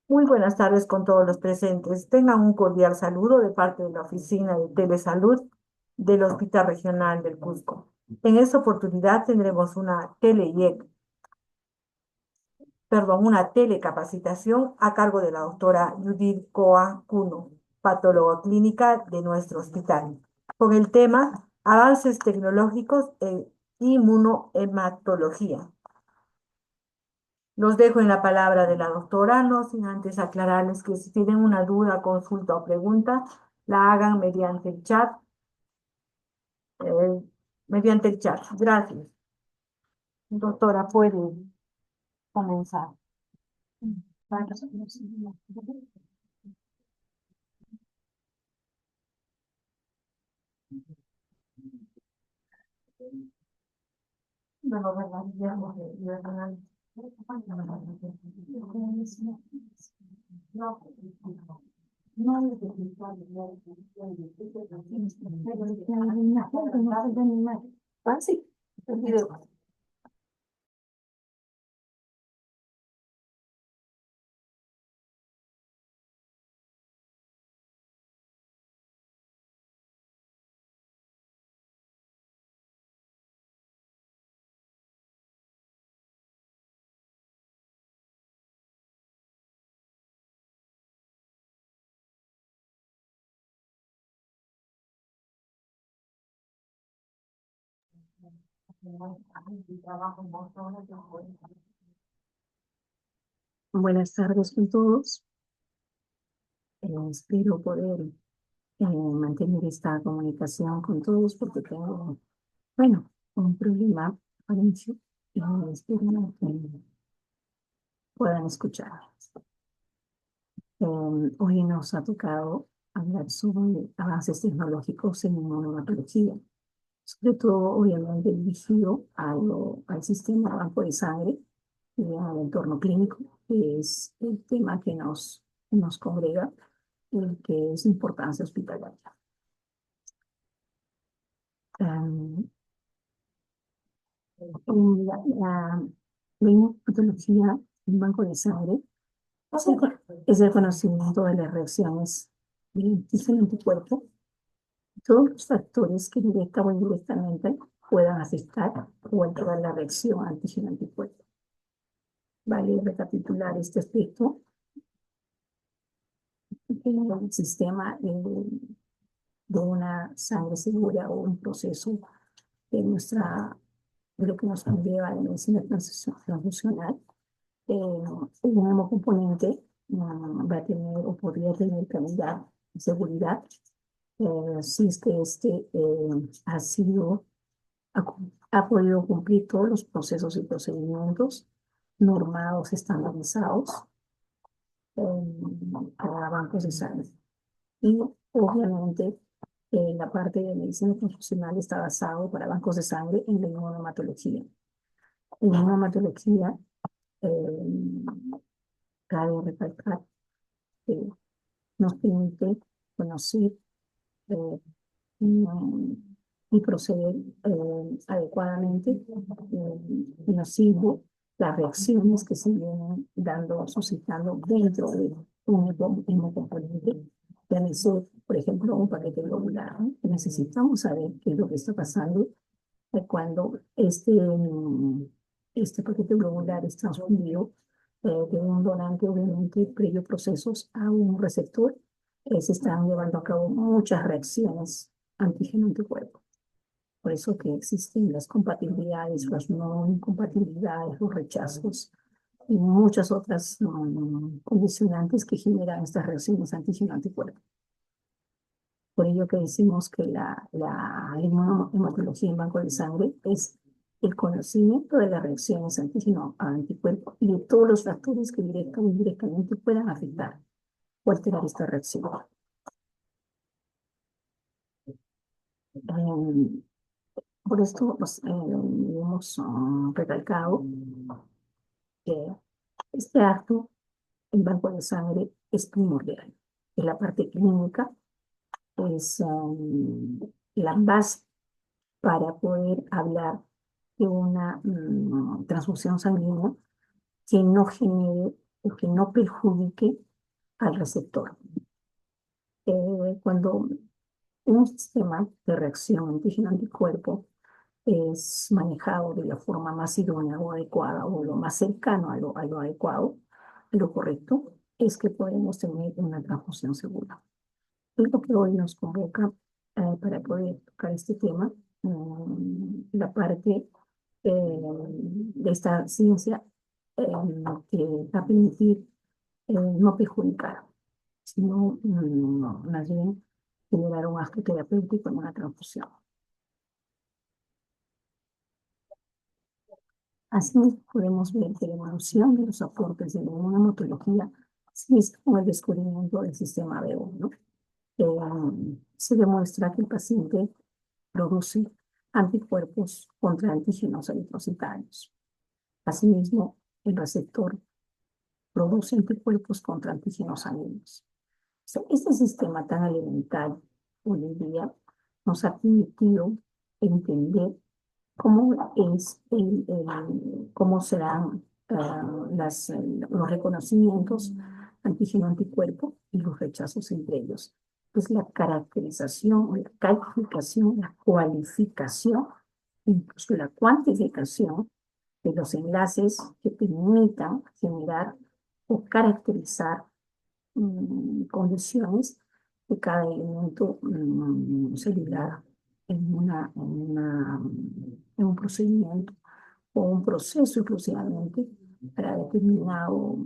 Muy buenas tardes con todos los presentes. Tengan un cordial saludo de parte de la Oficina de Telesalud del Hospital Regional del Cusco. En esta oportunidad tendremos una telecapacitación a cargo de la doctora Judith Coa Cuno, patóloga clínica de nuestro hospital, con el tema Avances tecnológicos en inmunohematología. Los dejo en la palabra de la doctora, no sin antes aclararles que si tienen una duda, consulta o pregunta, la hagan eh, mediante el chat. Gracias. Doctora, puede comenzar. Bueno, verdad, Ah, sí, el video. Buenas tardes con todos. Espero poder mantener esta comunicación con todos porque tengo, bueno, un problema al inicio y espero que puedan escuchar. Hoy nos ha tocado hablar sobre avances tecnológicos en inmunohematología, sobre todo, obviamente, dirigido al sistema banco de sangre y al entorno clínico, que es el tema que nos congrega y que es de importancia hospitalaria. Um, la inmunohematología, un banco de sangre, es el conocimiento de las reacciones del antígeno en tu cuerpo, todos los factores que directa o indirectamente puedan afectar o alterar la reacción antígeno-anticuerpo. Vale recapitular este aspecto, que el sistema de una sangre segura o un proceso de de lo que nos conlleva la medicina transfusional, un hemocomponente va a tener o podría tener calidad y seguridad si es que ha, ha podido cumplir todos los procesos y procedimientos normados, estandarizados para bancos de sangre. Y obviamente la parte de medicina transfusional está basado para bancos de sangre en la inmunohematología. En la inmunohematología cabe recalcar que nos permite conocer eh, mm, y proceder adecuadamente y nos sirve las reacciones que se vienen dando, suscitando dentro de un hemocomponente. Llámese, por ejemplo, un paquete globular, ¿no? Necesitamos saber qué es lo que está pasando cuando este paquete globular es transfundido de un donante, obviamente, previo procesos a un receptor, se están llevando a cabo muchas reacciones antígeno-anticuerpo. Por eso que existen las compatibilidades, las no incompatibilidades, los rechazos y muchas otras condicionantes que generan estas reacciones antígeno-anticuerpo. Por ello que decimos que la inmunohematología en banco de sangre es el conocimiento de las reacciones antígeno-anticuerpo y de todos los factores que directa o indirectamente puedan afectar o alterar esta reacción. Eh, por esto hemos recalcado que este acto en banco de sangre es primordial. En la parte clínica es la base para poder hablar de una transfusión sanguínea que no genere o que no perjudique al receptor. Cuando un sistema de reacción antígeno-anticuerpo es manejado de la forma más idónea o adecuada o lo más cercano a lo adecuado, a lo correcto, es que podemos tener una transfusión segura. Es lo que hoy nos convoca para poder tocar este tema, la parte de esta ciencia que va a permitir no perjudicar, sino más bien generar un acto terapéutico en una transfusión. Así podemos ver que la evolución de los aportes de la inmunohematología sí es con el descubrimiento del sistema B1, ¿no? Se demuestra que el paciente produce anticuerpos contra antígenos eritrocitarios. Asimismo, el receptor produce anticuerpos contra antígenos sanguíneos. O sea, este sistema tan elemental hoy en día nos ha permitido entender cómo cómo serán los reconocimientos antígeno-anticuerpo y los rechazos entre ellos. Es la caracterización, la calificación, la cualificación, incluso la cuantificación de los enlaces que permitan generar o caracterizar condiciones de cada elemento celular en un procedimiento o un proceso exclusivamente para determinado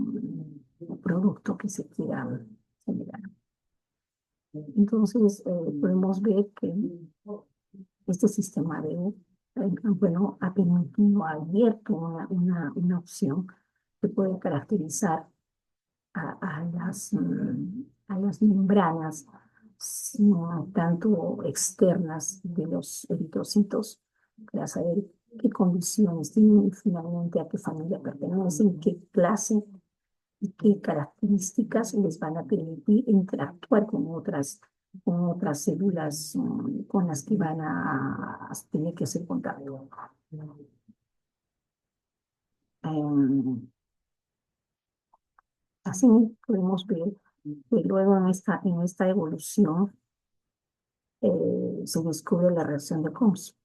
producto que se quiera generar. Entonces, podemos ver que este sistema de, bueno, ha permitido, ha abierto una opción que puede caracterizar a las membranas, tanto externas de los eritrocitos, para saber qué condiciones tienen y finalmente a qué familia pertenecen, qué clase y qué características les van a permitir interactuar con otras células con las que van a tener que hacer contacto. Así podemos ver que luego en esta evolución se descubre la reacción de Combs,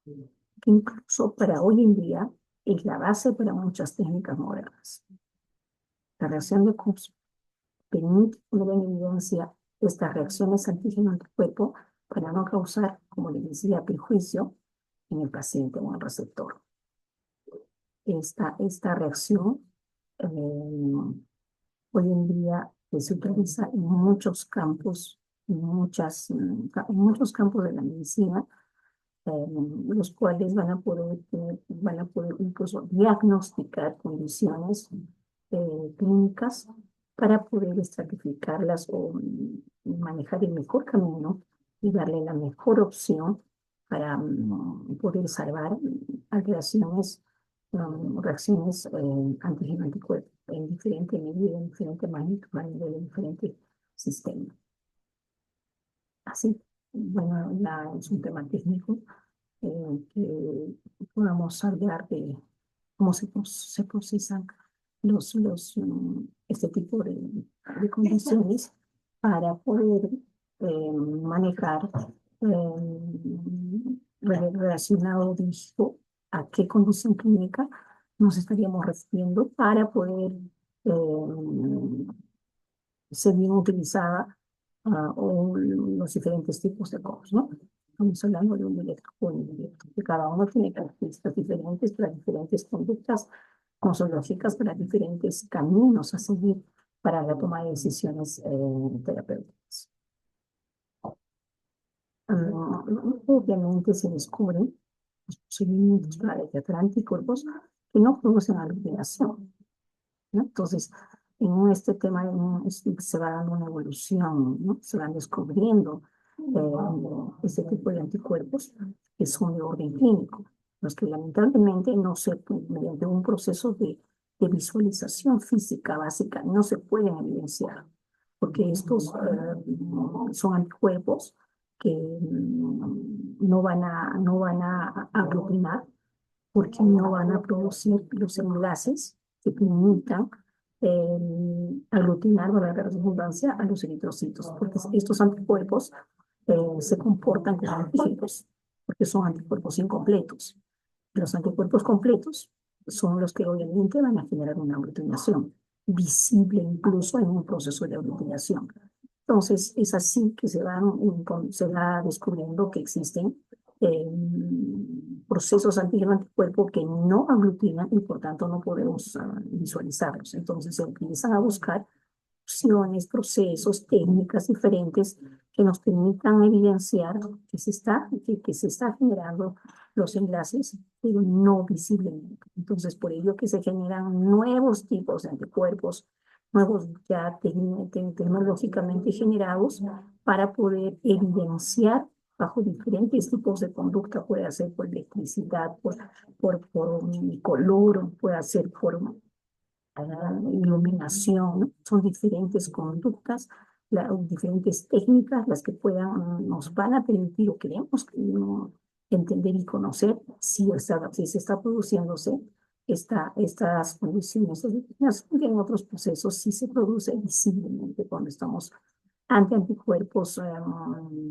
que incluso para hoy en día es la base para muchas técnicas modernas. La reacción de Combs permite poner en evidencia estas reacciones antígeno-anticuerpo para no causar, como les decía, perjuicio en el paciente o en el receptor. Esta reacción hoy en día se utiliza en muchos campos, en muchos campos de la medicina, los cuales van a poder incluso diagnosticar condiciones clínicas para poder estratificarlas o manejar el mejor camino y darle la mejor opción para poder salvar reacciones antígeno-anticuerpo en diferente medida, en diferente magnitud, a nivel de diferentes sistemas. Así, bueno, es un tema técnico que podamos hablar de cómo se procesan este tipo de condiciones para poder manejar relacionado dijo, a qué condición clínica nos estaríamos refiriendo para poder ser bien utilizada o los diferentes tipos de COPS, ¿no? Estamos hablando de un eléctrico indirecto, que cada uno tiene características diferentes para diferentes conductas nosológicas, para diferentes caminos a seguir para la toma de decisiones terapéuticas. Obviamente se descubren los procedimientos para detectar anticuerpos que no producen aglutinación, ¿no? Entonces, en este tema se va dando una evolución, ¿no? Se van descubriendo este tipo de anticuerpos que son de orden clínico, los que lamentablemente no se, mediante un proceso de visualización física básica, no se pueden evidenciar, porque estos son anticuerpos que no van a aglutinar, porque no van a producir los enlaces que permitan aglutinar, valga la redundancia, a los eritrocitos, porque estos anticuerpos se comportan como antígenos, porque son anticuerpos incompletos. Los anticuerpos completos son los que obviamente van a generar una aglutinación, visible incluso en un proceso de aglutinación. Entonces, es así que se va descubriendo que existen eh, procesos antígeno-anticuerpo que no aglutinan y por tanto no podemos visualizarlos. Entonces, se empiezan a buscar opciones, procesos, técnicas diferentes que nos permitan evidenciar que se está generando los enlaces, pero no visiblemente. Entonces, por ello que se generan nuevos tipos de anticuerpos, nuevos ya tecnológicamente generados, para poder evidenciar bajo diferentes tipos de conducta, puede ser por electricidad, por color, puede ser por iluminación, ¿no? Son diferentes conductas, diferentes técnicas las que nos van a permitir o queremos entender y conocer si se está produciéndose estas condiciones de determinación, y en otros procesos sí se produce visiblemente cuando estamos ante anticuerpos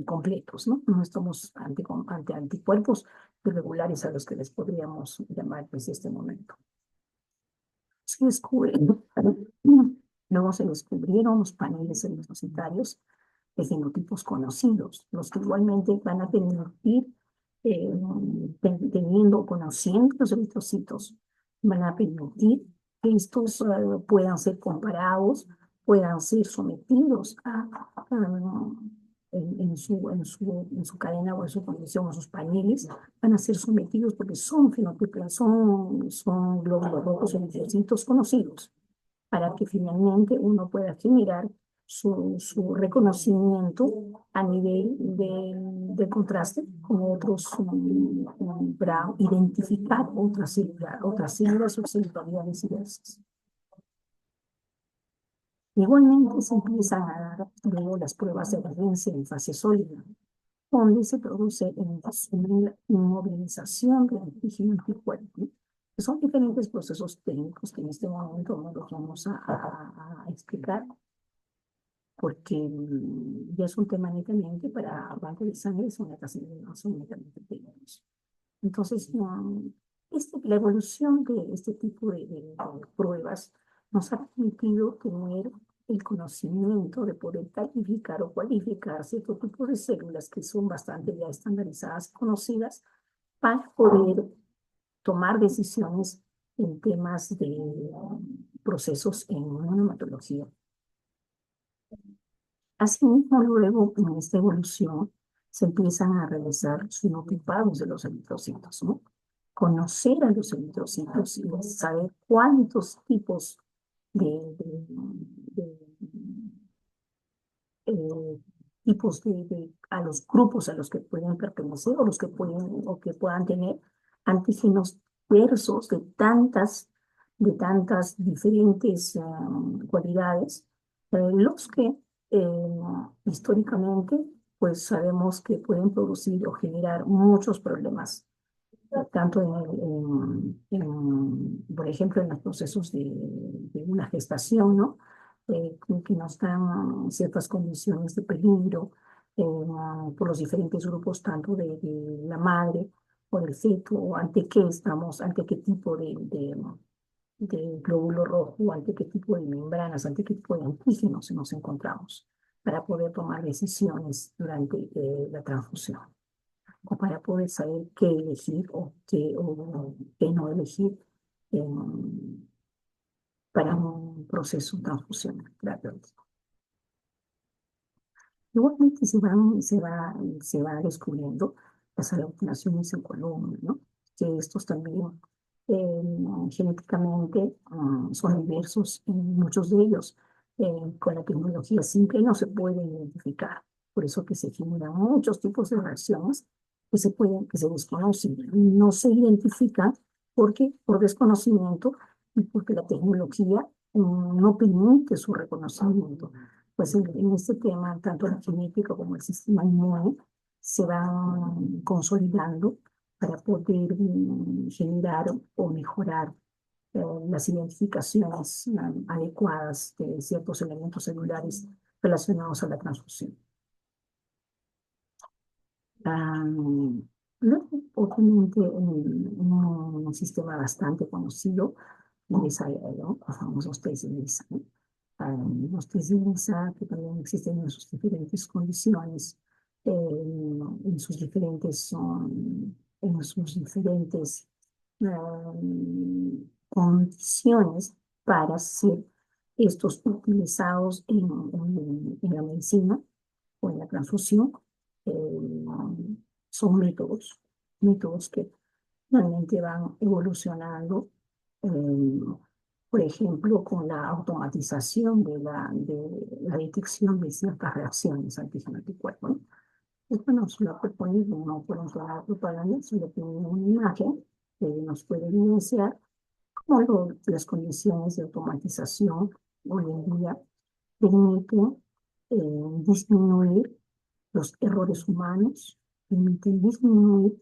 completos, ¿no? No estamos ante anticuerpos irregulares a los que les podríamos llamar desde este momento. Se descubrieron, luego se descubrieron los paneles eritrocitarios de genotipos conocidos, los que igualmente van a permitir, conociendo los eritrocitos, van a permitir que estos puedan ser comparados, puedan ser sometidos en su cadena o en su condición, o sus paneles, van a ser sometidos porque son fenotipos, son glóbulos rojos o linfocitos conocidos, para que finalmente uno pueda generar su reconocimiento a nivel de contraste con otros, para identificar otras células o celularidades diversas. Igualmente se empiezan a dar luego las pruebas de adherencia en fase sólida, donde se produce una inmovilización del antígeno anticuerpo. Son diferentes procesos técnicos que en este momento no los vamos a explicar, porque ya es un tema netamente para banco de sangre, son netamente técnicos. Entonces, la evolución de este tipo de pruebas nos ha permitido tener el conocimiento de poder calificar o cualificar ciertos tipos de células que son bastante ya estandarizadas y conocidas, para poder tomar decisiones en temas de procesos en una hematología. Asimismo, luego, en esta evolución, se empiezan a realizar fenotipados de los eritrocitos, ¿no? Conocer a los eritrocitos y saber cuántos tipos de eh, a los grupos a los que pueden pertenecer o los que puedan tener antígenos diversos de tantas diferentes cualidades, los que históricamente pues sabemos que pueden producir o generar muchos problemas, tanto por ejemplo, en los procesos de una gestación, ¿no? Que nos dan ciertas condiciones de peligro por los diferentes grupos, tanto de la madre o del feto, o ante qué tipo de glóbulo rojo, ante qué tipo de membranas, ante qué tipo de antígenos nos encontramos, para poder tomar decisiones durante la transfusión, o para poder saber qué elegir o qué no elegir para un proceso transfusional terapéutico. Igualmente se va descubriendo las aglutinaciones en columna, ¿no? Que estos también genéticamente son diversos, y muchos de ellos con la tecnología simple no se pueden identificar. Por eso que se generan muchos tipos de reacciones que se desconocen, no se identifican por desconocimiento, y porque la tecnología no permite su reconocimiento. Pues en este tema, tanto la genética como el sistema inmune se van consolidando para poder generar o mejorar las identificaciones adecuadas de ciertos elementos celulares relacionados a la transfusión. Luego, obviamente, un sistema bastante conocido es ¿no? Los famosos test de Lisa, ¿no? Los test de Lisa, que también existen en sus diferentes condiciones, en sus diferentes, en sus diferentes condiciones para ser estos utilizados en la medicina o en la transfusión. Son métodos que realmente van evolucionando, eh, por ejemplo, con la automatización de la detección de ciertas reacciones antígeno-anticuerpo, ¿no? Y bueno, solo por poner, no por entrar a propaganda, solo poner una imagen que nos puede evidenciar cómo las condiciones de automatización hoy en día permiten disminuir los errores humanos, permiten disminuir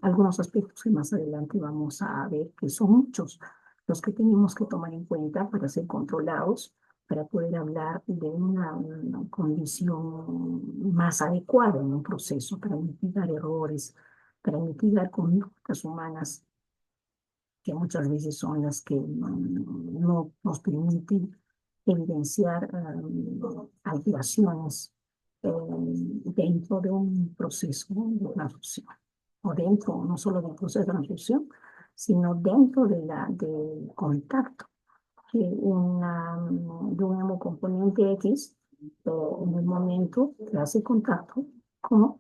algunos aspectos que más adelante vamos a ver, que son muchos los que tenemos que tomar en cuenta para ser controlados, para poder hablar de una condición más adecuada en un proceso, para mitigar errores, para mitigar conductas humanas que muchas veces son las que no nos permiten evidenciar alteraciones dentro de un proceso de transfusión, o dentro, no solo del proceso de transfusión, sino dentro del contacto que de un hemocomponente X en el momento que hace contacto con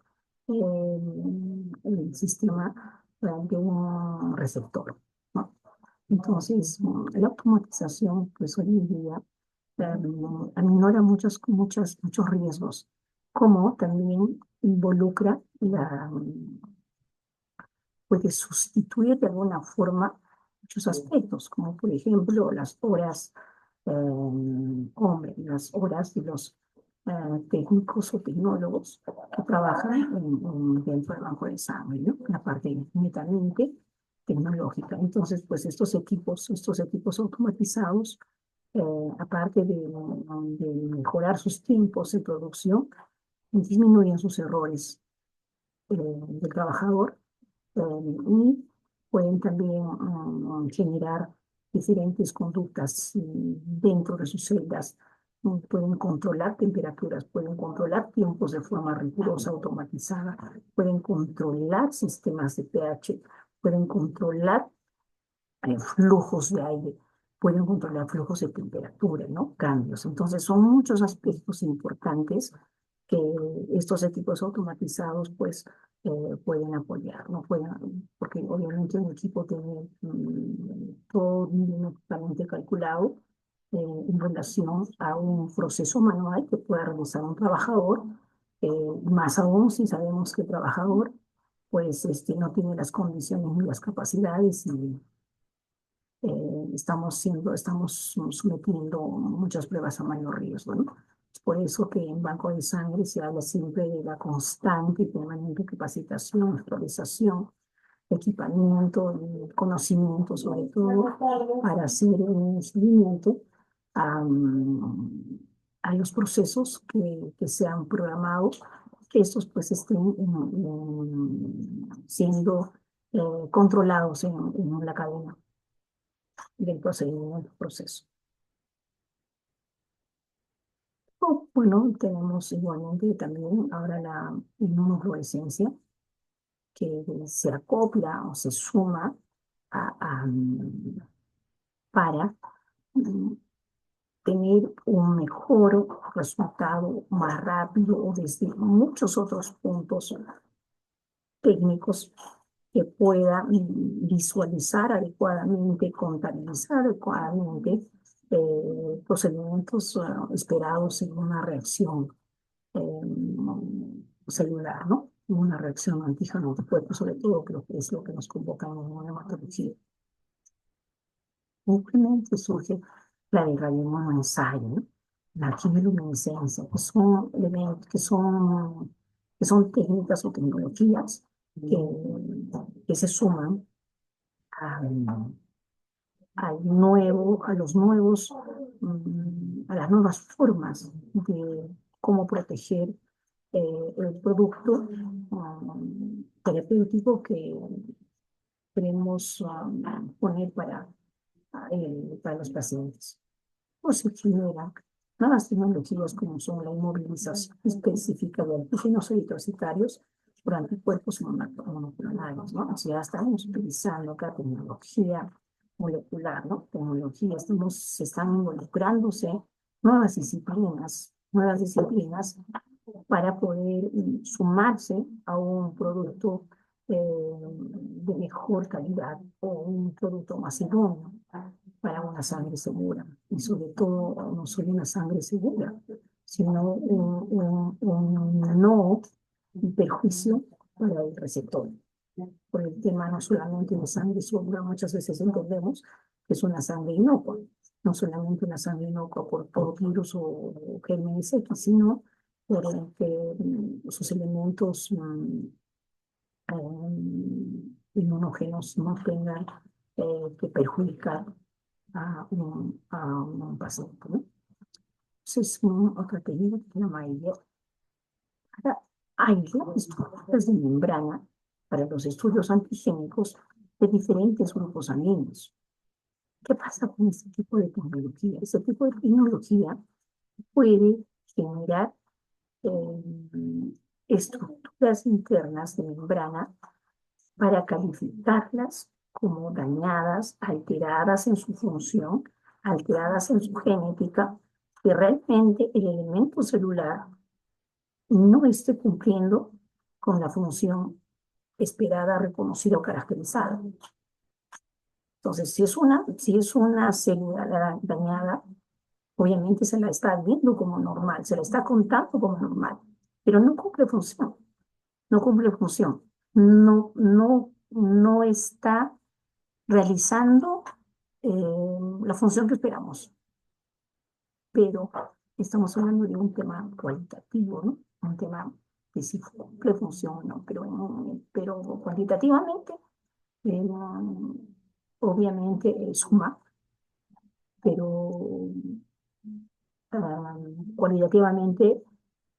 el sistema de un receptor, ¿no? Entonces, la automatización, pues hoy en día, aminora muchos riesgos, como también involucra puede sustituir de alguna forma muchos aspectos, como por ejemplo las horas, las horas de los técnicos o tecnólogos que trabajan dentro del banco de sangre, ¿no? La parte netamente tecnológica. Entonces, pues estos equipos automatizados, aparte de mejorar sus tiempos de producción, disminuyen sus errores del trabajador, y pueden también generar diferentes conductas dentro de sus celdas. Pueden controlar temperaturas, pueden controlar tiempos de forma rigurosa, automatizada, pueden controlar sistemas de pH, pueden controlar flujos de aire, pueden controlar flujos de temperatura, ¿no? Cambios. Entonces, son muchos aspectos importantes que estos equipos automatizados, pues, pueden apoyar, ¿no? Porque obviamente un equipo tiene todo milimétricamente calculado en relación a un proceso manual que pueda realizar un trabajador, más aún si sabemos que el trabajador, pues, no tiene las condiciones ni las capacidades y estamos sometiendo muchas pruebas a mayor riesgo, ¿no? Es por eso que en Banco de Sangre se habla siempre de la constante y permanente capacitación, actualización, equipamiento y conocimiento, sobre todo para hacer un seguimiento a, a los procesos que se han programado, que estos pues estén siendo controlados en la cadena del procedimiento del proceso. Bueno, tenemos igualmente también ahora la inmunofluorescencia que se acopla o se suma para mm, tener un mejor resultado más rápido o desde muchos otros puntos técnicos que pueda visualizar adecuadamente, contabilizar adecuadamente procedimientos esperados en una reacción celular, ¿no? En una reacción antígeno-anticuerpo, sobre todo, creo que es lo que nos convoca en una hematología. Simplemente surge la de radioensayo, ¿no? La quimiluminiscencia, que son elementos, que son técnicas o tecnologías que se suman a, a las nuevas formas de cómo proteger el producto terapéutico que queremos poner para los pacientes. O se generan nuevas tecnologías como son la inmovilización específica de antígenos eritrocitarios por anticuerpos monoclonales, ¿no? O sea, ya estamos utilizando acá tecnología molecular, ¿no? Se están involucrándose nuevas disciplinas para poder sumarse a un producto de mejor calidad o un producto más idóneo para una sangre segura. Y sobre todo, no solo una sangre segura, sino un no perjuicio para el receptor. Por el tema no solamente de sangre segura, muchas veces entendemos que es una sangre inocua, no solamente una sangre inocua por virus o gérmenes X, sino por que sus elementos inmunógenos no tengan que perjudicar a un paciente, ¿no? Entonces, otra técnica que la mayoría hay estructuras de membrana para los estudios antigénicos de diferentes grupos sanguíneos. ¿Qué pasa con este tipo de tecnología? Este tipo de tecnología puede generar estructuras internas de membrana para calificarlas como dañadas, alteradas en su función, alteradas en su genética, que realmente el elemento celular no esté cumpliendo con la función esperada, reconocida o caracterizada. Entonces, si es una célula dañada, obviamente se la está viendo como normal, se la está contando como normal, pero no cumple función, no cumple función, no está realizando la función que esperamos. Pero estamos hablando de un tema cualitativo, ¿no? Un tema que sí cumple función, ¿no? Pero cuantitativamente, eh, obviamente suma, pero ah, cualitativamente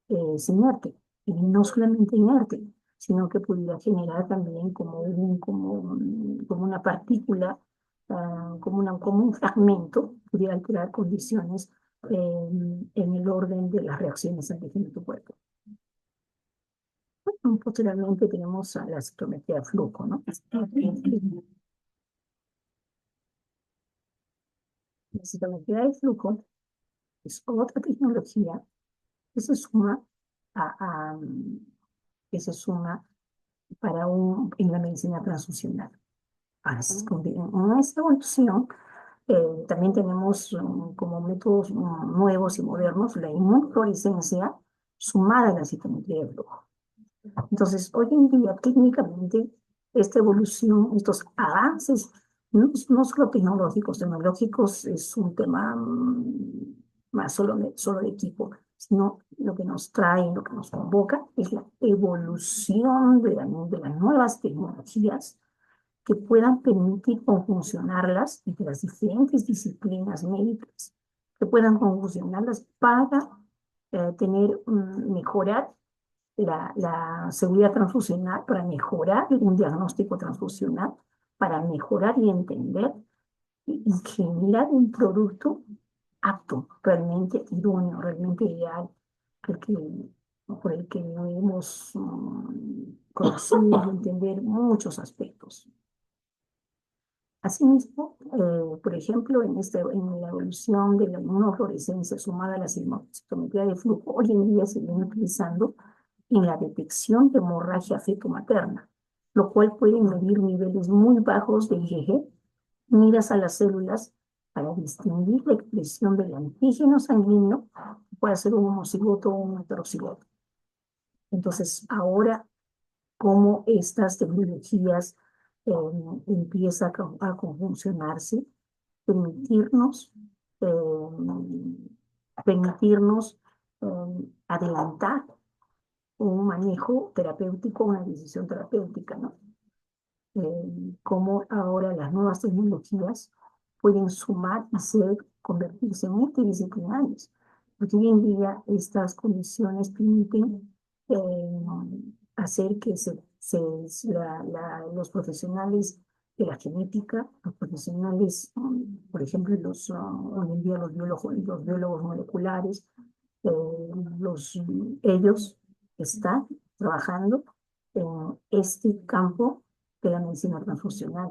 es inerte. Y no solamente inerte, sino que pudiera generar también como una partícula, como un fragmento, pudiera alterar condiciones en el orden de las reacciones antígenas de tu cuerpo. Bueno, posteriormente tenemos a la citometría de flujo, ¿no? La citometría de flujo es otra tecnología que se suma a, a, que se suma en la medicina transfusional. En esta evolución también tenemos como métodos nuevos y modernos la inmunofluorescencia sumada a la citometría de flujo. Entonces, hoy en día, técnicamente, esta evolución, estos avances, no solo tecnológicos es un tema más solo de equipo, sino lo que nos trae, lo que nos convoca es la evolución de las nuevas tecnologías que puedan permitir conjuncionarlas entre las diferentes disciplinas médicas, que puedan conjuncionarlas para mejorar la seguridad transfusional, para mejorar un diagnóstico transfusional, para mejorar y entender y generar un producto apto, realmente idóneo, realmente ideal, por el que debemos conocer y entender muchos aspectos. Asimismo, por ejemplo, en la evolución de la inmunofluorescencia sumada a la citometría de flujo, hoy en día se viene utilizando en la detección de hemorragia feto-materna, lo cual puede medir niveles muy bajos de IgG, miras a las células para distinguir la expresión del antígeno sanguíneo, puede ser un homocigoto o un heterocigoto. Entonces, ahora, cómo estas tecnologías eh, empiezan a conjuncionarse, permitirnos, permitirnos adelantar un manejo terapéutico, una decisión terapéutica, ¿no? Como ahora las nuevas tecnologías pueden sumar y convertirse en multidisciplinarios, porque hoy en día estas condiciones permiten hacer que los profesionales de la genética, los profesionales, por ejemplo, hoy en día los biólogos moleculares, eh, ellos están trabajando en este campo de la medicina transfusional.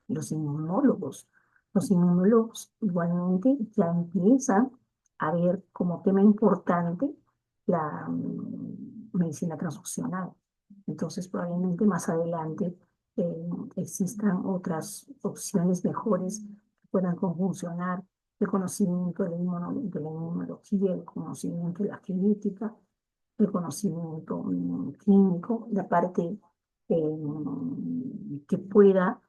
Los inmunólogos. Los inmunólogos igualmente ya empiezan a ver como tema importante la medicina transfusional. Entonces, probablemente más adelante existan otras opciones mejores que puedan conjuncionar el conocimiento de la inmunología, el conocimiento de la genética, el conocimiento clínico, la parte que pueda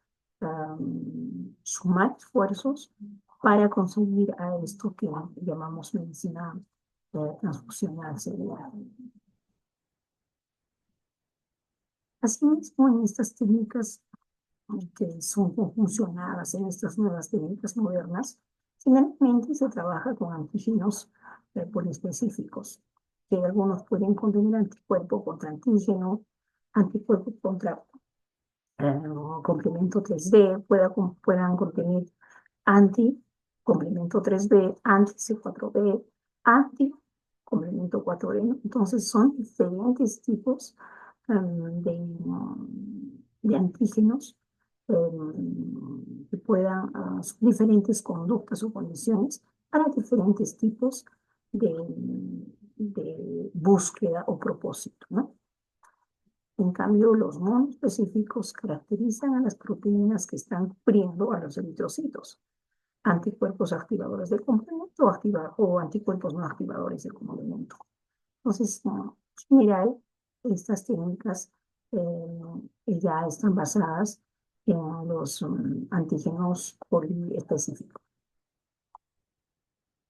sumar esfuerzos para conseguir a esto que llamamos medicina transfusional celular. Asimismo, en estas técnicas que son conjuncionadas en estas nuevas técnicas modernas, generalmente se trabaja con antígenos poliespecíficos, que algunos pueden contener anticuerpo contra antígeno, anticuerpo contra complemento 3D, puedan contener anti-complemento 3B, anti-C4B, anti-complemento 4B. Entonces son diferentes tipos de antígenos que puedan, son diferentes conductas o condiciones para diferentes tipos de búsqueda o propósito, ¿no? En cambio, los monoespecíficos caracterizan a las proteínas que están cubriendo a los eritrocitos, anticuerpos activadores del complemento o anticuerpos no activadores del complemento. Entonces, en general, estas técnicas ya están basadas en los antígenos poliespecíficos.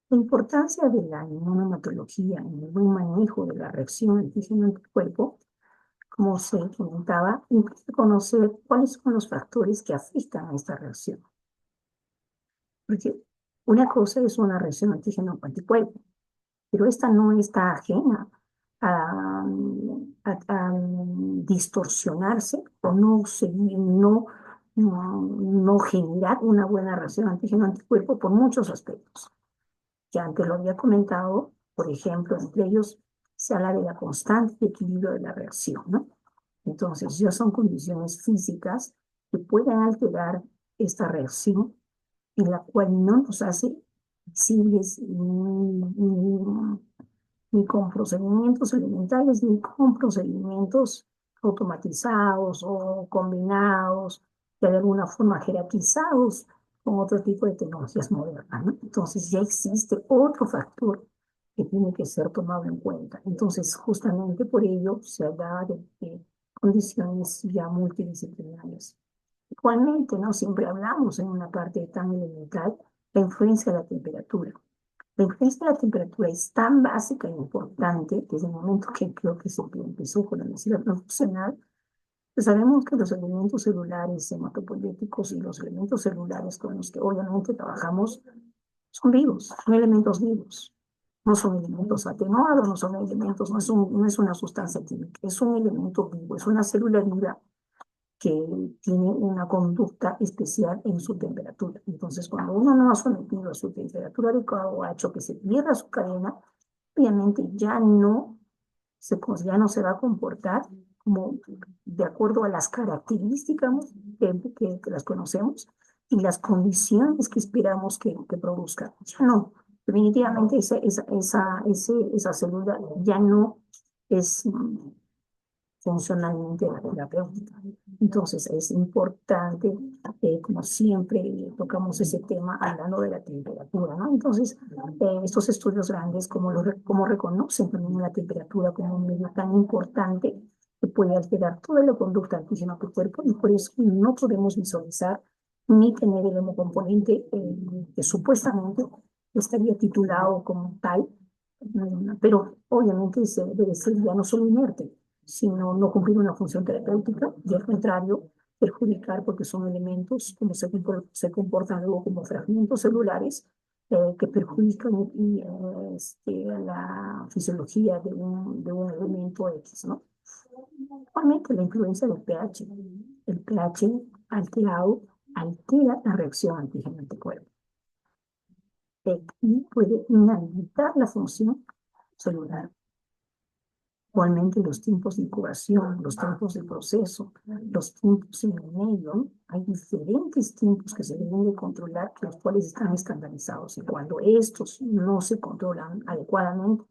La importancia de la inmunomatología en el buen manejo de la reacción antígeno-anticuerpo, como se comentaba, implica conocer cuáles son los factores que afectan a esta reacción. Porque una cosa es una reacción antígeno-anticuerpo, pero esta no está ajena a distorsionarse o no generar una buena reacción antígeno-anticuerpo por muchos aspectos. Que antes lo había comentado, por ejemplo, entre ellos se habla de la constante equilibrio de la reacción, ¿no? Entonces, ya son condiciones físicas que pueden alterar esta reacción, en la cual no nos hace visibles ni con procedimientos elementales, ni con procedimientos automatizados o combinados, de alguna forma jerarquizados con otro tipo de tecnologías modernas, ¿no? Entonces ya existe otro factor que tiene que ser tomado en cuenta. Entonces, justamente por ello se habla de condiciones ya multidisciplinarias. Igualmente, ¿no? Siempre hablamos en una parte tan elemental la influencia de la temperatura. La influencia de la temperatura es tan básica e importante desde el momento que creo que se empezó con la medicina transfusional, pues sabemos que los elementos celulares hematopoyéticos y los elementos celulares con los que obviamente trabajamos son vivos, son elementos vivos. No son elementos atenuados, no son elementos, no es una sustancia química, es un elemento vivo, es una célula viva que tiene una conducta especial en su temperatura. Entonces, cuando uno no ha sometido a su temperatura adecuada o ha hecho que se pierda su cadena, obviamente ya no se va a comportar como de acuerdo a las características que las conocemos y las condiciones que esperamos que produzca. Ya no, definitivamente esa célula ya no es funcionalmente la terapéutica. Entonces es importante, como siempre tocamos ese tema hablando de la temperatura, ¿no? Entonces, estos estudios grandes, como reconocen también la temperatura como un medio tan importante que puede alterar toda la conducta antígena de tu cuerpo y por eso no podemos visualizar ni tener el hemocomponente que supuestamente estaría titulado como tal, pero obviamente debe ser ya no solo inerte, sino no cumplir una función terapéutica, y al contrario, perjudicar porque son elementos como se comportan luego como fragmentos celulares que perjudican la fisiología de un elemento X, ¿no? Igualmente la influencia del pH. El pH alterado altera la reacción antígeno-anticuerpo y puede inhabilitar la función celular. Igualmente los tiempos de incubación, los tiempos de proceso, los tiempos en el medio, ¿no? Hay diferentes tiempos que se deben de controlar, los cuales están estandarizados. Y cuando estos no se controlan adecuadamente,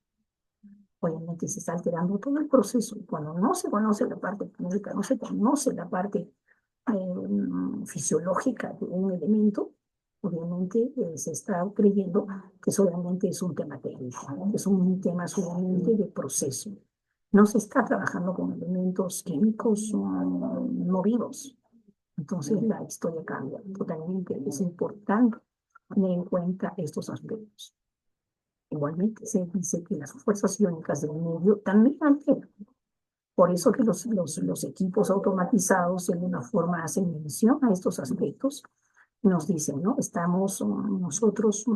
obviamente se está alterando todo el proceso. Y cuando no se conoce la parte química, no se conoce la parte fisiológica de un elemento, obviamente se está creyendo que solamente es un tema técnico, ¿no? Que es un tema solamente de proceso. No se está trabajando con elementos químicos no vivos. Entonces la historia cambia totalmente. Es importante tener en cuenta estos aspectos. Igualmente se dice que las fuerzas iónicas del medio también alteran. Por eso que los equipos automatizados de alguna forma hacen mención a estos aspectos. Nos dicen, ¿no? Estamos nosotros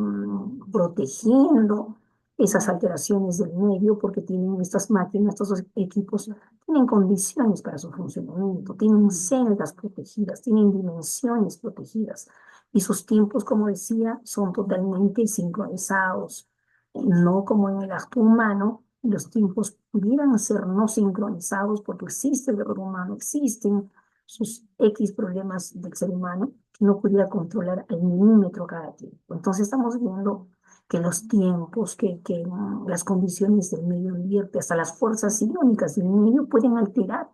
protegiendo esas alteraciones del medio porque tienen estas máquinas, estos equipos, tienen condiciones para su funcionamiento, tienen celdas protegidas, tienen dimensiones protegidas y sus tiempos, como decía, son totalmente sincronizados, no como en el acto humano. Los tiempos pudieran ser no sincronizados porque existe el error humano, existen sus X problemas del ser humano que no pudiera controlar al milímetro cada tiempo. Entonces estamos viendo que los tiempos, las condiciones del medio ambiente, hasta las fuerzas iónicas del medio pueden alterar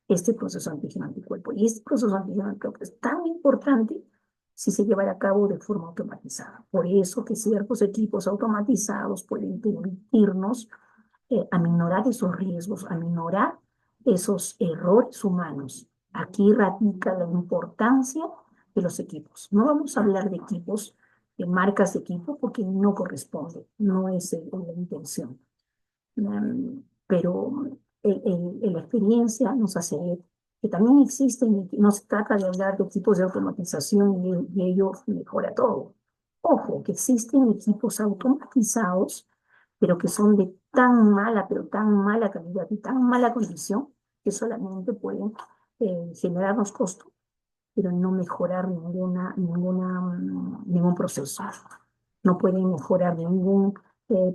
este proceso antígeno-anticuerpo. Y este proceso antígeno-anticuerpo es tan importante si se lleva a cabo de forma automatizada. Por eso que ciertos equipos automatizados pueden permitirnos aminorar esos riesgos, aminorar esos errores humanos. Aquí radica la importancia de los equipos. No vamos a hablar de equipos, de marcas de equipo, porque no corresponde, no es la intención. Pero la experiencia nos hace ver que también existen, y no se trata de hablar de equipos de automatización y ello mejora todo. Ojo, que existen equipos automatizados pero que son de tan mala, pero tan mala calidad y tan mala condición que solamente pueden generarnos costos, pero no mejorar ningún proceso. No pueden mejorar ningún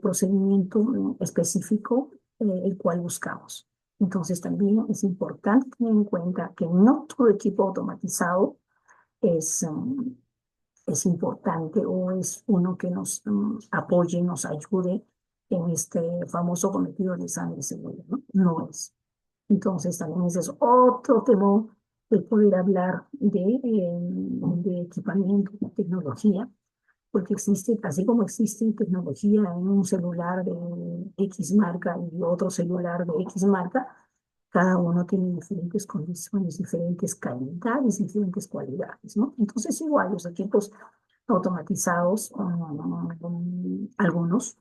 procedimiento específico el cual buscamos. Entonces también es importante tener en cuenta que no todo equipo automatizado es, es importante o es uno que nos apoye, nos ayude en este famoso cometido de sangre segura, ¿no? No es. Entonces también ese es otro tema de poder hablar de equipamiento, de tecnología, porque existe, así como existe tecnología en un celular de X marca y otro celular de X marca, cada uno tiene diferentes condiciones, diferentes calidades, diferentes cualidades, ¿no? Entonces, igual los equipos automatizados, algunos,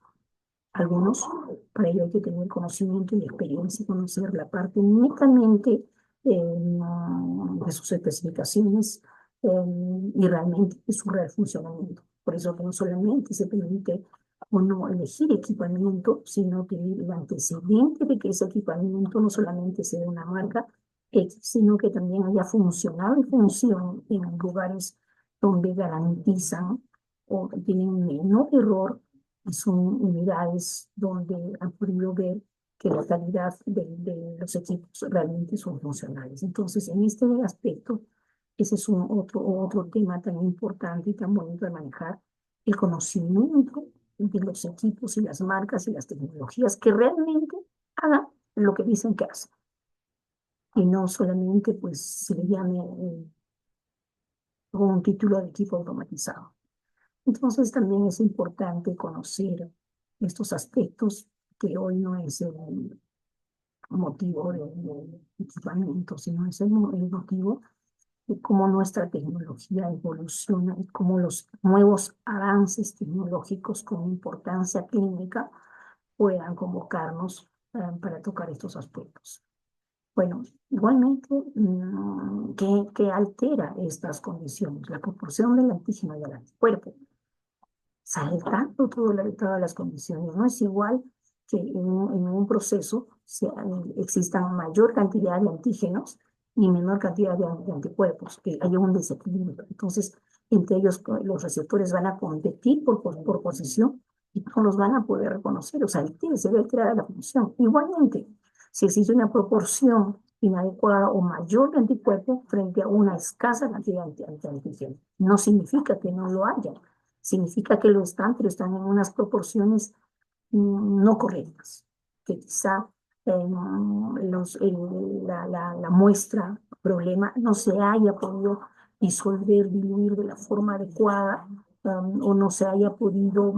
para ello hay que tener conocimiento y experiencia, conocer la parte únicamente de sus especificaciones y realmente de su real funcionamiento. Por eso que no solamente se permite o no elegir equipamiento, sino tener el antecedente de que ese equipamiento no solamente sea una marca X, sino que también haya funcionado y funcione en lugares donde garantizan o tienen menor error y son unidades donde han podido ver que la calidad de los equipos realmente son funcionales. Entonces, en este aspecto, ese es otro tema tan importante y tan bonito de manejar, el conocimiento de los equipos y las marcas y las tecnologías que realmente hagan lo que dicen que hacen. Y no solamente, pues, se le llame con un título de equipo automatizado. Entonces también es importante conocer estos aspectos que hoy no es el motivo de equipamiento, sino es el motivo de cómo nuestra tecnología evoluciona y cómo los nuevos avances tecnológicos con importancia clínica puedan convocarnos para tocar estos aspectos. Bueno, igualmente, ¿qué altera estas condiciones? La proporción del antígeno y del anticuerpo. Saltando todas las condiciones. No es igual que en un proceso existan mayor cantidad de antígenos y menor cantidad de anticuerpos, que haya un desequilibrio. Entonces, entre ellos los receptores van a competir por posición y no los van a poder reconocer. O sea, se ve alterada la función. Igualmente, si existe una proporción inadecuada o mayor de anticuerpo frente a una escasa cantidad de antígeno, no significa que no lo haya, significa que lo están, pero están en unas proporciones no correctas, que quizá la muestra problema no se haya podido disolver, diluir de la forma adecuada, o no se haya podido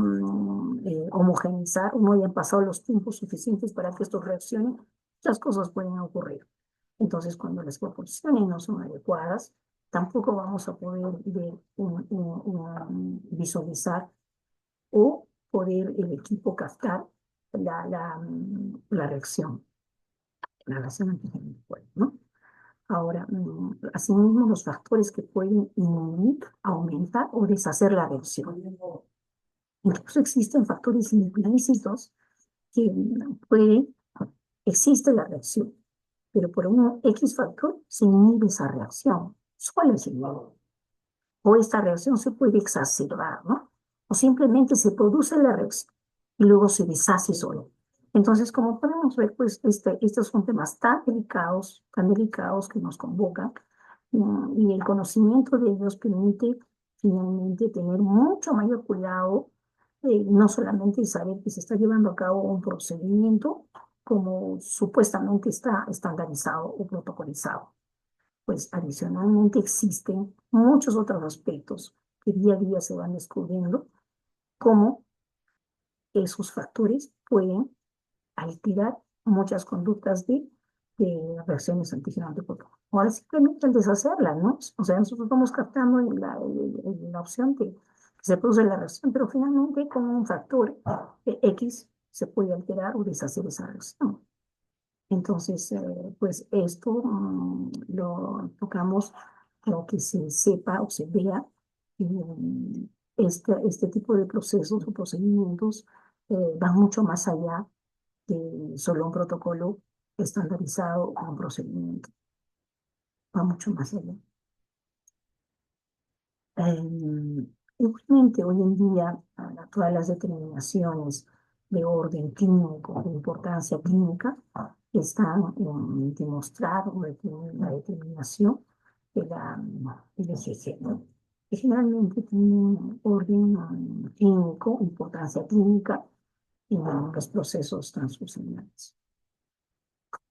homogeneizar, o no hayan pasado los tiempos suficientes para que esto reaccione. Las cosas pueden ocurrir. Entonces, cuando las proporciones no son adecuadas, tampoco vamos a poder ver visualizar o poder el equipo captar la reacción, la reacción antigénica del cuerpo, ¿no? Ahora, asimismo, los factores que pueden inhibir, aumentar o deshacer la reacción. Incluso existen factores implícitos que pueden, existe la reacción, pero por un X factor se inhibe esa reacción. ¿Cuál es el modo? O esta reacción se puede exacerbar, ¿no? O simplemente se produce la reacción y luego se deshace solo. Entonces, como podemos ver, pues estos son temas tan delicados que nos convocan, y el conocimiento de ellos permite finalmente tener mucho mayor cuidado, no solamente saber que se está llevando a cabo un procedimiento como supuestamente está estandarizado o protocolizado, pues adicionalmente existen muchos otros aspectos que día a día se van descubriendo, cómo esos factores pueden alterar muchas conductas de reacciones antígeno-anticuerpo. Ahora simplemente el deshacerlas, ¿no? O sea, nosotros estamos captando la opción que se produce la reacción, pero finalmente con un factor X se puede alterar o deshacer esa reacción. Entonces, pues esto lo tocamos para que se sepa o se vea que este tipo de procesos o procedimientos van mucho más allá de solo un protocolo estandarizado o un procedimiento, va mucho más allá. Igualmente, hoy en día, todas las determinaciones de orden clínico, de importancia clínica, están en demostrar la determinación del EGG, ¿no? Que generalmente tienen orden clínico, importancia clínica en los procesos transfusionales.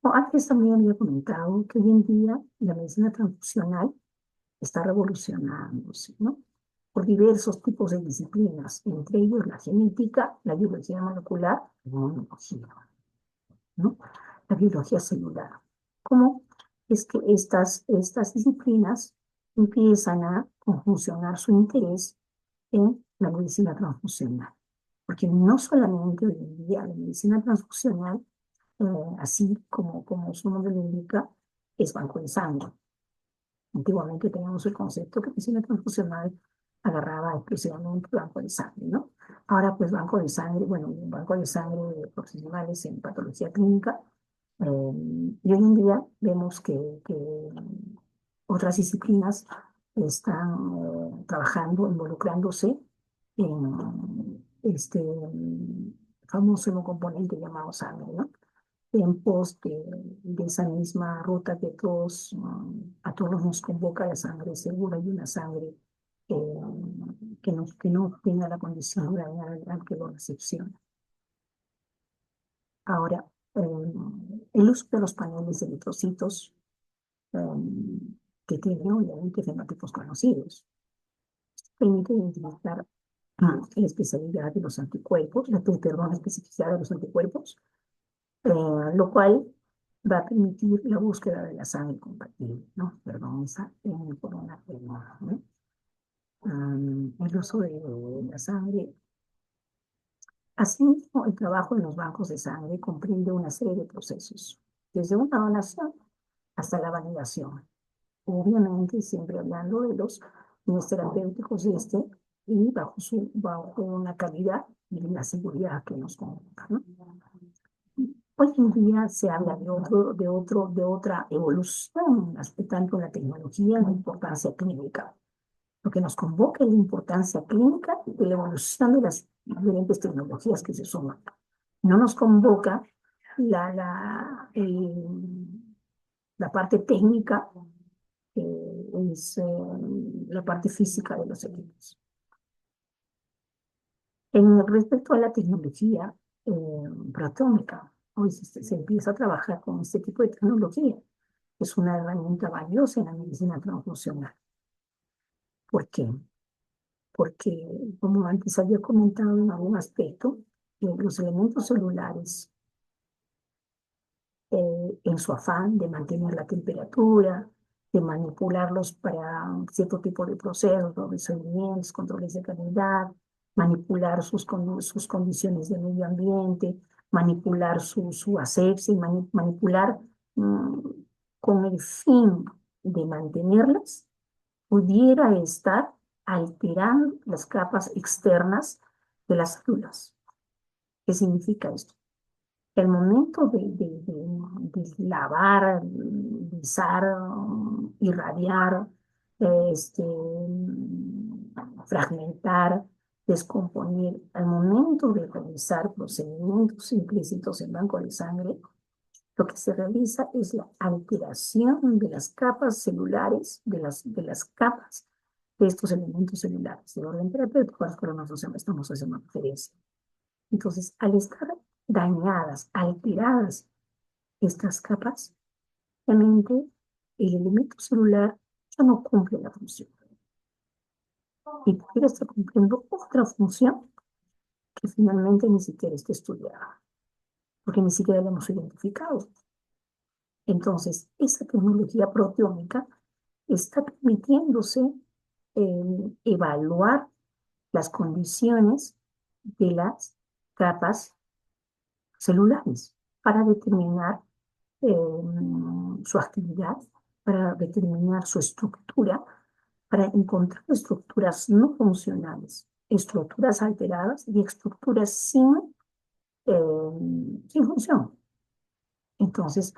Antes también había comentado que hoy en día la medicina transfusional está revolucionándose, ¿no? Por diversos tipos de disciplinas, entre ellos la genética, la biología molecular, la inmunología, ¿no? La biología celular. ¿Cómo es que estas disciplinas empiezan a conjuncionar su interés en la medicina transfusional? Porque no solamente hoy en día la medicina transfusional, así como su nombre lo indica, es banco de sangre. Antiguamente teníamos el concepto que medicina transfusional agarraba exclusivamente banco de sangre, ¿no? Ahora, pues, banco de sangre, bueno, un banco de sangre de profesionales en patología clínica, y hoy en día vemos que otras disciplinas están trabajando, involucrándose en este famoso componente llamado sangre, ¿no? En pos de esa misma ruta que a todos nos convoca, la sangre segura y una sangre que no tenga la condición de dañar al que lo recepciona. Ahora, el uso de los paneles de eritrocitos, eh, que tienen obviamente fenotipos conocidos, permite identificar la especialidad de los anticuerpos, la especificidad de los anticuerpos, lo cual va a permitir la búsqueda de la sangre compatible, ¿no? Perdón, esa por una pena, ¿no? El uso de la sangre. Asimismo, el trabajo en los bancos de sangre comprende una serie de procesos, desde una donación hasta la validación. Obviamente, siempre hablando de los fines terapéuticos y bajo una calidad y la seguridad que nos convoca, ¿no? Hoy en día se habla de otra evolución, tanto en la tecnología, en la importancia clínica. Lo que nos convoca es la importancia clínica de la evolución de las diferentes tecnologías que se suman. No nos convoca la, la, la parte técnica, es la parte física de los equipos. En respecto a la tecnología proteómica, hoy se empieza a trabajar con este tipo de tecnología. Es una herramienta valiosa en la medicina transfusional. ¿Por qué? Porque, como antes había comentado en algún aspecto, los elementos celulares, en su afán de mantener la temperatura, de manipularlos para cierto tipo de procesos, resolvimientos, controles de calidad, manipular sus condiciones de medio ambiente, manipular su asepsia, manipular mm, con el fin de mantenerlas, pudiera estar alterando las capas externas de las células. ¿Qué significa esto? El momento de lavar, guisar, irradiar, fragmentar, descomponer, al momento de realizar procedimientos implícitos en banco de sangre, lo que se realiza es la alteración de las capas celulares, de las capas de estos elementos celulares, del orden terapéutico a los que nosotros estamos haciendo referencia. Entonces, al estar dañadas, alteradas estas capas, realmente el elemento celular ya no cumple la función. Y puede estar cumpliendo otra función que finalmente ni siquiera está estudiada, porque ni siquiera la hemos identificado. Entonces, esa tecnología proteómica está permitiéndose evaluar las condiciones de las capas celulares para determinar su actividad, para determinar su estructura, para encontrar estructuras no funcionales, estructuras alteradas y estructuras sin función. Entonces,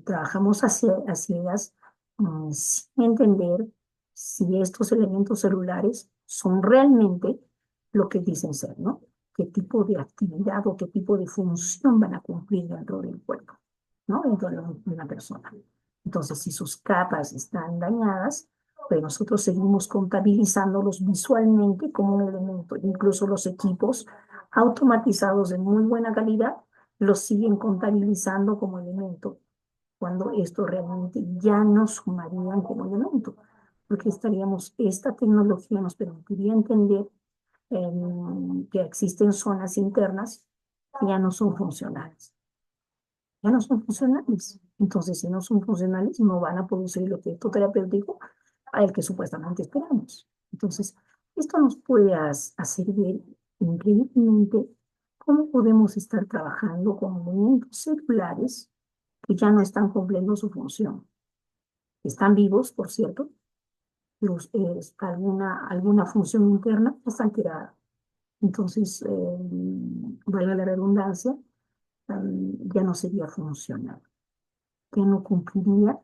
trabajamos a ciegas sin entender si estos elementos celulares son realmente lo que dicen ser, ¿no? Qué tipo de actividad o qué tipo de función van a cumplir dentro del cuerpo, ¿no? Dentro de una persona. Entonces, si sus capas están dañadas, pues nosotros seguimos contabilizándolos visualmente como un elemento. Incluso los equipos automatizados de muy buena calidad los siguen contabilizando como elemento, cuando esto realmente ya no sumarían como elemento, porque esta tecnología nos permitiría entender que existen zonas internas que ya no son funcionales. Ya no son funcionales. Entonces, si no son funcionales, no van a producir el efecto terapéutico al que supuestamente esperamos. Entonces, esto nos puede hacer ver increíblemente cómo podemos estar trabajando con elementos celulares que ya no están cumpliendo su función. Están vivos, por cierto, alguna función interna está alterada. Entonces, valga la redundancia, ya no sería funcional, ya no cumpliría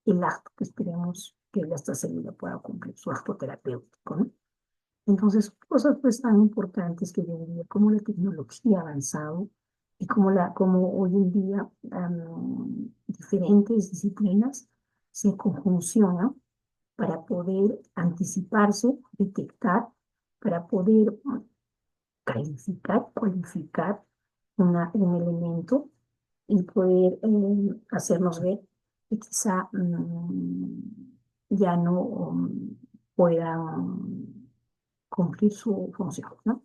el acto que esperemos que esta célula pueda cumplir, su acto terapéutico, ¿no? Entonces, cosas pues tan importantes que yo diría, como la tecnología ha avanzado y como hoy en día diferentes disciplinas se conjuncionan para poder anticiparse, detectar, para poder calificar, cualificar un elemento y poder hacernos ver que quizá ya no puedan cumplir su función, ¿no?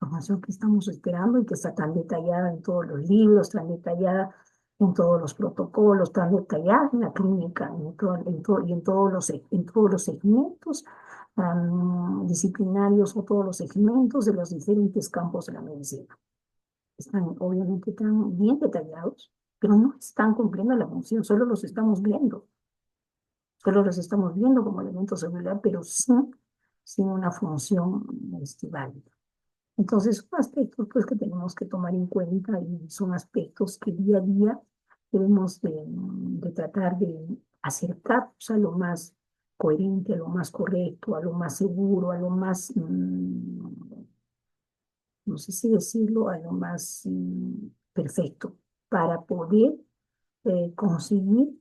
Información que estamos esperando y que está tan detallada en todos los libros, tan detallada en todos los protocolos, tan detallada en la clínica, y en todos los segmentos disciplinarios o todos los segmentos de los diferentes campos de la medicina. Están obviamente tan bien detallados pero no están cumpliendo la función, solo los estamos viendo como elemento celular, pero sin una función válida. Entonces, son aspectos pues, que tenemos que tomar en cuenta y son aspectos que día a día debemos de tratar de acercarnos a lo más coherente, a lo más correcto, a lo más seguro, a lo más, no sé si decirlo, a lo más perfecto para poder conseguir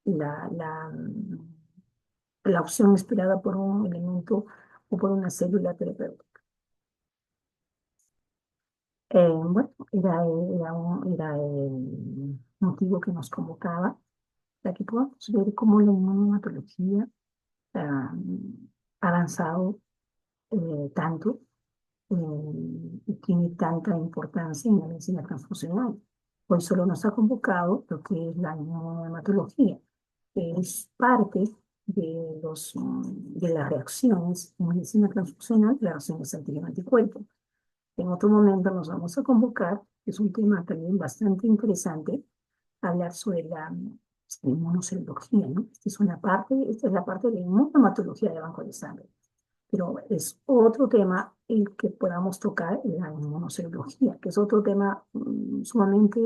la opción esperada por un elemento o por una célula terapéutica. Bueno, era el motivo que nos convocaba para que podamos ver cómo la inmunomatología ha avanzado tanto y tiene tanta importancia en la medicina transfusional. Hoy solo nos ha convocado lo que es la inmunohematología, que es parte de las reacciones en medicina transfusional, las reacciones antígeno-anticuerpo. En otro momento nos vamos a convocar, que es un tema también bastante interesante, hablar sobre la inmunoserología, ¿no? Esta es la parte de la inmunohematología de banco de sangre, pero es otro tema el que podamos tocar, la inmunoserología, que es otro tema sumamente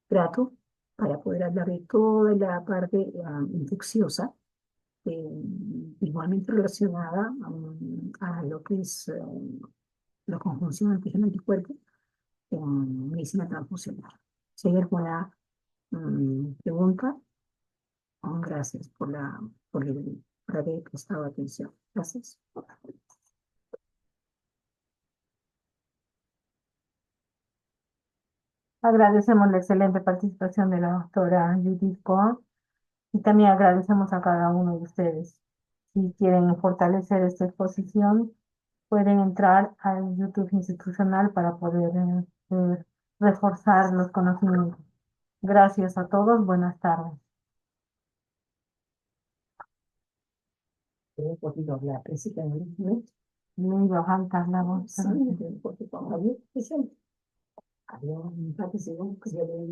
grato para poder hablar de toda la parte infecciosa, eh, igualmente relacionada a lo que es la conjunción antígeno-anticuerpo en medicina transfusional. Si hay alguna pregunta, gracias por haber prestado atención. Gracias. Agradecemos la excelente participación de la doctora Judith Cohen y también agradecemos a cada uno de ustedes. Si quieren fortalecer esta exposición, pueden entrar al YouTube institucional para poder reforzar los conocimientos. Gracias a todos. Buenas tardes. He podido hablar principalmente, Muy baja la voz. sí, porque cuando había, había un par de segundos que yo le